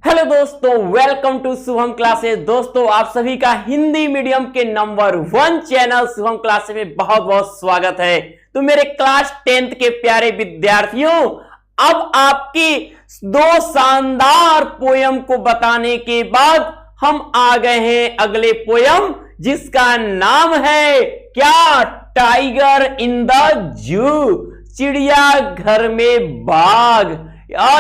Hello दोस्तों, welcome to Shubham classes. दोस्तों, आप सभी का हिंदी मीडियम के नंबर 1 चैनल शुभम क्लासेस में बहुत बहुत स्वागत है। तो मेरे क्लास 10th के प्यारे विद्यार्थियों, अब आपकी दो शानदार पोयम को बताने के बाद हम आ गए हैं अगले पोयम, जिसका नाम है क्या? टाइगर इन द जू, चिड़ियाघर में बाघ।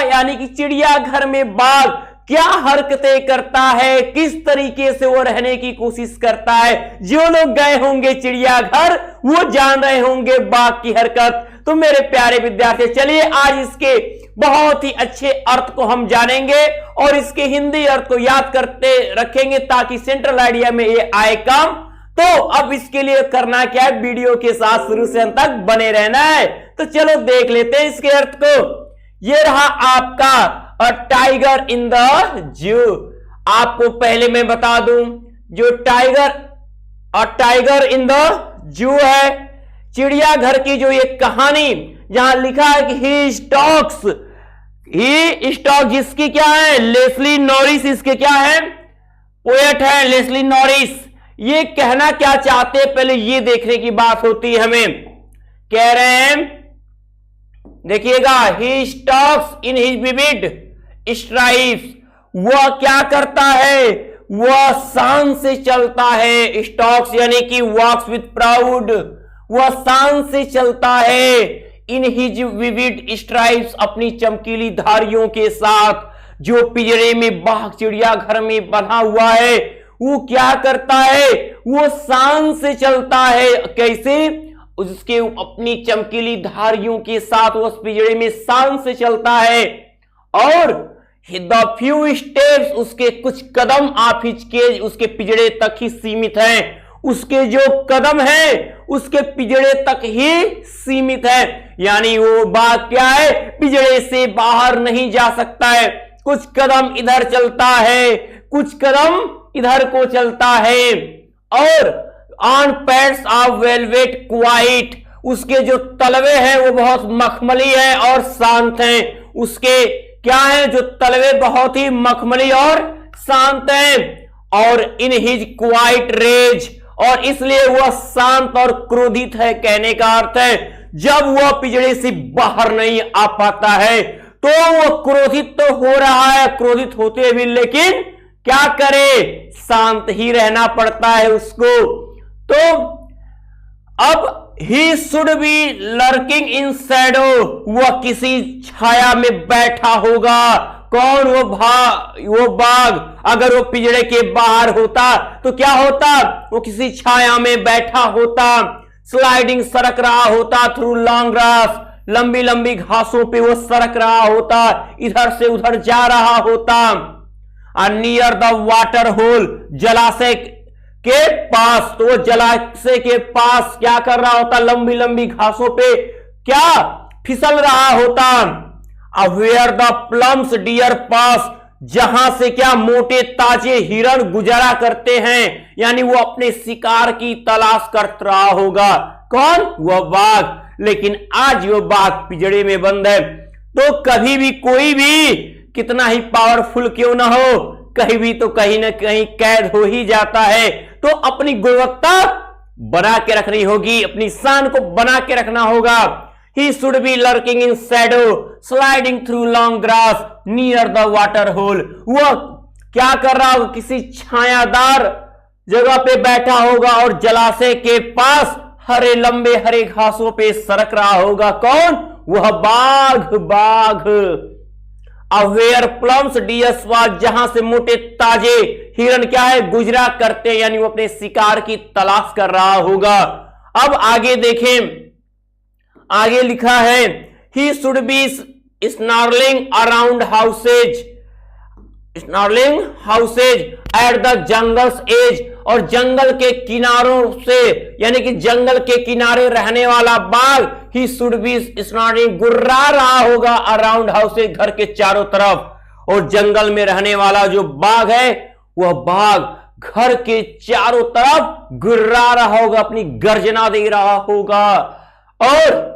यानी कि चिड़ियाघर में बाघ क्या हरकतें करता है, किस तरीके से वो रहने की कोशिश करता है। जो लोग गए होंगे चिड़ियाघर वो जान रहे होंगे बाघ की हरकत। तो मेरे प्यारे विद्यार्थी, चलिए आज इसके बहुत ही अच्छे अर्थ को हम जानेंगे और इसके हिंदी अर्थ को याद करते रखेंगे ताकि सेंट्रल आइडिया में ये आए काम। तो अब इसके लिए करना क्या है, वीडियो के साथ शुरू से अंत तक बने रहना है। तो चलो देख लेते हैं इसके अर्थ को। ये रहा आपका a tiger in the zoo. आपको पहले मैं बता दूं, जो टाइगर इन द जू है, चिड़ियाघर की जो ये कहानी जहां लिखा है कि ही स्टॉक्स, जिसकी क्या है, लेस्ली नॉरिस, इसके क्या है, पोएट है लेस्ली नॉरिस। ये कहना क्या चाहते हैं, पहले ये देखने की बात होती है हमें। कह रहे हैं, देखिएगा, he stalks in his vivid stripes. वह क्या करता है, वह शान से चलता है। स्टॉक्स यानी कि वॉक्स विथ प्राउड, वह शान से चलता है। इन हिज विविड स्ट्राइप्स, अपनी चमकीली धारियों के साथ। जो पिंजरे में बाघ चिड़ियाघर में बंधा हुआ है, वो क्या करता है, वो शान से चलता है। कैसे? उसके अपनी चमकीली धारियों के साथ उस पिंजरे में शान से चलता है। और द फ्यू स्टेप्स, उसके कुछ कदम आप हिचके उसके पिंजरे तक ही सीमित हैं। उसके जो कदम है उसके पिंजरे तक ही सीमित है। यानी वो बाघ क्या है, पिंजरे से बाहर नहीं जा सकता है। कुछ कदम इधर चलता है, कुछ कदम इधर को चलता है। और on pads of velvet quite, उसके जो तलवे हैं वो बहुत मखमली है और शांत हैं। उसके क्या है, जो तलवे बहुत ही मखमली और शांत हैं। और इन हिज क्वाइट रेज, और इसलिए वह शांत और क्रोधित है। कहने का अर्थ है, जब वह पिंजरे से बाहर नहीं आ पाता है तो वह क्रोधित तो हो रहा है, क्रोधित होते भी, लेकिन क्या करे, शांत ही रहना पड़ता है उसको। तो अब ही should B lurking in Shadow, वह किसी छाया में बैठा होगा। कौन? वो बाघ। अगर वो पिंजरे के बाहर होता तो क्या होता, वो किसी छाया में बैठा होता, स्लाइडिंग सरक रहा होता थ्रू लॉन्ग ग्रास, लंबी लंबी घासों पे वो सरक रहा होता, इधर से उधर जा रहा होता। नियर द वाटर होल, जलाशय के पास, तो वो जलाशय के पास क्या कर रहा होता, लंबी लंबी घासों पे क्या फिसल रहा होता। वेयर द प्लम्स डियर पास, जहां से क्या मोटे ताजे हिरण गुजरा करते हैं। यानी वो अपने शिकार की तलाश कर रहा होगा। कौन? वह बाघ। लेकिन आज वो बाघ पिंजरे में बंद है। तो कभी भी कोई भी कितना ही पावरफुल क्यों ना हो, कहीं भी तो कहीं ना कहीं कैद हो ही जाता है। तो अपनी गुणवत्ता बना के रखनी होगी, अपनी शान को बना के रखना होगा। He should be lurking in shadow, sliding through long grass near the water hole. वह क्या कर रहा होगा, किसी छायादार जगह पे बैठा होगा और जलाशय के पास हरे लंबे हरे घासों पे सरक रहा होगा। कौन? वह बाघ। अवेयर प्लम्स डियर्स वाज, जहां से मोटे ताजे हिरण क्या है, गुजरा करते हैं। यानी वो अपने शिकार की तलाश कर रहा होगा। अब आगे देखें, आगे लिखा है, he should be snarling around houses at the jungle's edge, और जंगल के किनारों से, यानी कि जंगल के किनारे रहने वाला बाघ, ही शुड बी स्नॉर्लिंग, गुर्रा रहा होगा अराउंड हाउसेज, घर के चारों तरफ। और जंगल में रहने वाला जो बाघ है, वह बाघ घर के चारों तरफ गुर्रा रहा होगा, अपनी गर्जना दे रहा होगा। और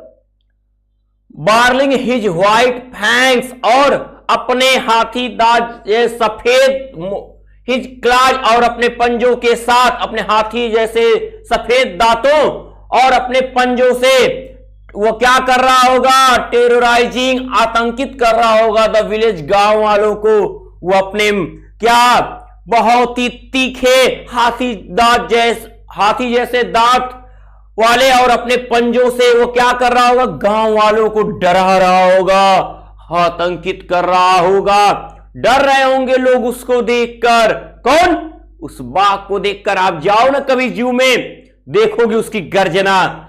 बार्लिंग हिज व्हाइट फैंग्स, और अपने हाथी दांत सफेद हिज क्लाज और अपने पंजों के साथ, अपने हाथी जैसे सफेद दांतों और अपने पंजों से वो क्या कर रहा होगा, टेरराइजिंग, आतंकित कर रहा होगा द विलेज, गांव वालों को। वो अपने क्या बहुत ही तीखे हाथी जैसे दांत वाले और अपने पंजों से वो क्या कर रहा होगा, गांव वालों को डरा रहा होगा, आतंकित कर रहा होगा। डर रहे होंगे लोग उसको देखकर। कौन? उस बाघ को देखकर। आप जाओ ना कभी जू में, देखोगे उसकी गर्जना,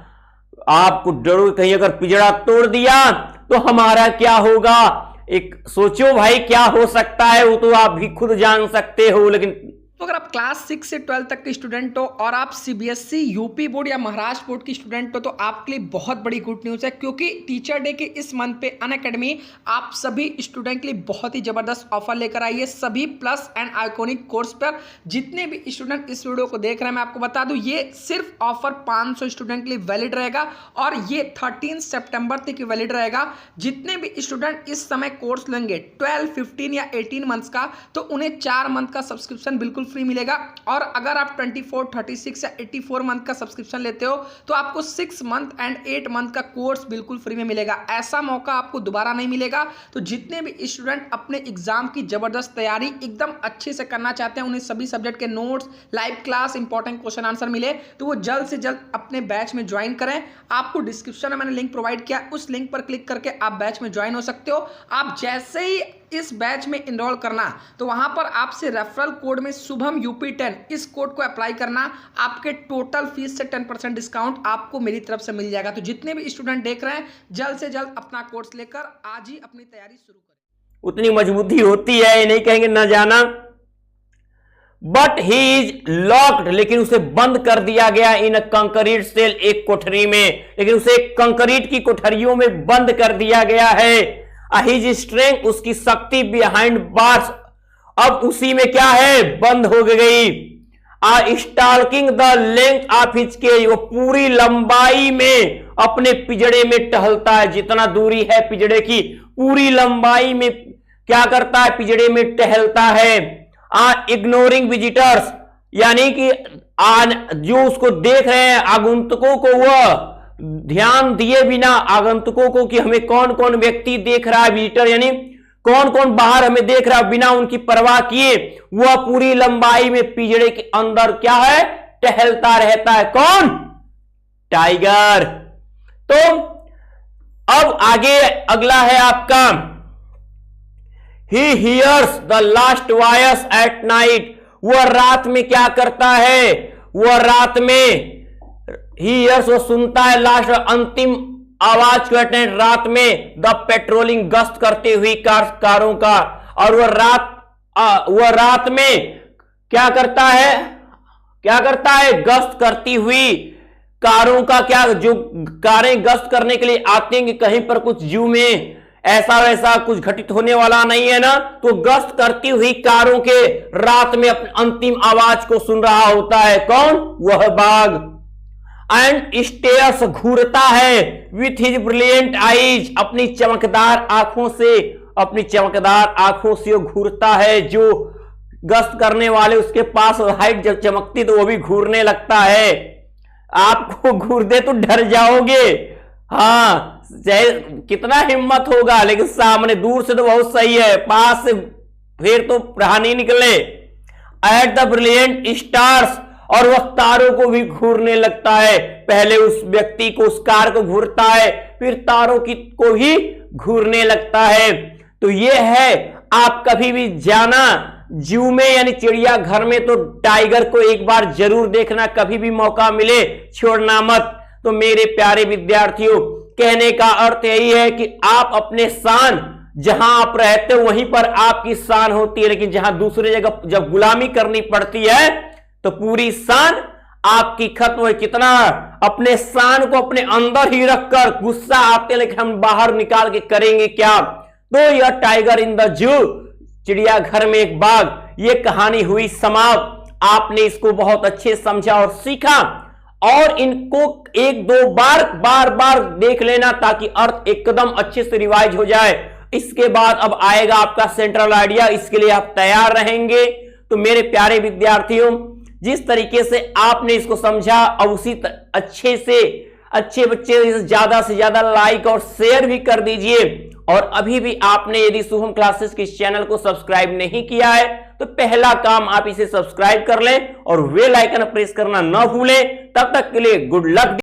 आपको डरो कहीं अगर पिंजरा तोड़ दिया तो हमारा क्या होगा। एक सोचो भाई क्या हो सकता है, वो तो आप भी खुद जान सकते हो। लेकिन तो अगर आप क्लास 6 से 12 तक के स्टूडेंट हो और आप सीबीएसई, यूपी बोर्ड या महाराष्ट्र बोर्ड की स्टूडेंट हो तो आपके लिए बहुत बड़ी गुड न्यूज़ है, क्योंकि टीचर डे के इस मंथ पे अनअकैडमी आप सभी स्टूडेंट के लिए बहुत ही ज़बरदस्त ऑफर लेकर आई है। सभी प्लस एंड आइकॉनिक कोर्स पर जितने भी स्टूडेंट इस वीडियो को देख रहे हैं, मैं आपको बता दूं ये सिर्फ ऑफर 500 स्टूडेंट के लिए वैलिड रहेगा और ये 13 सितंबर तक वैलिड रहेगा। जितने भी स्टूडेंट इस समय कोर्स लेंगे 12, 15 या 18 मंथ्स का, तो उन्हें 4 मंथ का सब्सक्रिप्शन बिल्कुल फ्री मिलेगा। और अगर आप 24, 36 या 84 मंथ का सब्सक्रिप्शन लेते हो तो आपको 6 मंथ एंड 8 मंथ का कोर्स बिल्कुल फ्री में मिलेगा। ऐसा मौका आपको दोबारा नहीं मिलेगा। तो जितने भी स्टूडेंट अपने एग्जाम की जबरदस्त तैयारी एकदम अच्छे से करना चाहते हैं, उन्हें सभी सब्जेक्ट के notes, live class, important question answer मिले, तो वो जल्द से जल्द अपने बैच में ज्वाइन करें। आपको डिस्क्रिप्शन में मैंने लिंक प्रोवाइड किया, उस लिंक पर क्लिक करके आप बैच में ज्वाइन हो सकते हो। आप जैसे ही इस बैच में इनरोल करना तो वहां पर आपसे रेफरल कोड में शुभम UP10 इस कोड को अप्लाई करना, आपके टोटल फीस से 10% डिस्काउंट आपको मेरी तरफ से मिल जाएगा। तो जितने भी स्टूडेंट देख रहे हैं, जल्द से जल्द अपना कोर्स लेकर आज ही अपनी तैयारी शुरू करें। उतनी मजबूती होती है, ये नहीं कहेंगे ना जाना। बट ही इज लॉक्ड, लेकिन उसे बंद कर दिया गया इन अ कंक्रीट सेल, एक कोठरी में, लेकिन उसे कंक्रीट की कोठरियों में बंद कर दिया गया है। हिज स्ट्रेंथ, उसकी शक्ति बिहाइंड बार्स अब उसी में क्या है, बंद हो गई। Stalking the length of his cage, वो पूरी लंबाई में अपने पिंजड़े में टहलता है। जितना दूरी है पिंजड़े की, पूरी लंबाई में क्या करता है, पिंजड़े में टहलता है। इग्नोरिंग विजिटर्स, यानी कि जो उसको देख रहे हैं आगंतुकों को, वह ध्यान दिए बिना आगंतुकों को कि हमें कौन कौन व्यक्ति देख रहा है, विजिटर यानी कौन कौन बाहर हमें देख रहा है, बिना उनकी परवाह किए वह पूरी लंबाई में पिंजड़े के अंदर क्या है, टहलता रहता है। कौन? टाइगर। तो अब आगे अगला है आपका, he hears the last voice at night, वह रात में क्या करता है, वह रात में हियर्स, वो सुनता है लास्ट अंतिम आवाज करते हैं रात में, द पेट्रोलिंग, गश्त करते हुई कारों का। और वह रात में क्या करता है, गश्त करती हुई कारों का। क्या, जो कारें गश्त करने के लिए आते हैं कि कहीं पर कुछ जू में ऐसा वैसा कुछ घटित होने वाला नहीं है ना, तो गश्त करती हुई कारों के रात में अपनी अंतिम आवाज को सुन रहा होता है। कौन? वह बाघ। एंड स्टेयर्स, घूरता है, विथ हिज ब्रिलियंट आईज, अपनी चमकदार आंखों से वो घूरता है। जो गश्त करने वाले उसके पास हाइट जब चमकती तो वो भी घूरने लगता है। आपको घूर दे तो डर जाओगे, हाँ, चाहे कितना हिम्मत होगा, लेकिन सामने दूर से तो बहुत सही है, पास से फिर तो रहा नहीं निकले। एट द ब्रिलियंट स्टार्स, और वह तारों को भी घूरने लगता है। पहले उस व्यक्ति को, उस कार को घूरता है, फिर तारों को भी घूरने लगता है। तो यह है, आप कभी भी जाना जू में यानी चिड़ियाघर में तो टाइगर को एक बार जरूर देखना, कभी भी मौका मिले छोड़ना मत। तो मेरे प्यारे विद्यार्थियों, कहने का अर्थ यही है कि आप अपने शान, जहां आप रहते हो वहीं पर आपकी शान होती है, लेकिन जहां दूसरी जगह जब गुलामी करनी पड़ती है तो पूरी शान आपकी खत्म है। कितना अपने शान को अपने अंदर ही रखकर गुस्सा आते, लेकिन हम बाहर निकाल के करेंगे क्या। तो यह टाइगर इन द जू, चिड़ियाघर में एक बाघ, यह कहानी हुई समाप्त। आपने इसको बहुत अच्छे समझा और सीखा, और इनको एक दो बार बार बार देख लेना ताकि अर्थ एकदम अच्छे से रिवाइज हो जाए। इसके बाद अब आएगा आपका सेंट्रल आइडिया, इसके लिए आप तैयार रहेंगे। तो मेरे प्यारे विद्यार्थियों, जिस तरीके से आपने इसको समझा, अब उसी अच्छे बच्चे ज्यादा से ज्यादा लाइक और शेयर भी कर दीजिए। और अभी भी आपने यदि शुभम क्लासेस के इस चैनल को सब्सक्राइब नहीं किया है तो पहला काम आप इसे सब्सक्राइब कर लें और बेल आइकन प्रेस करना ना भूलें। तब तक के लिए गुड लक।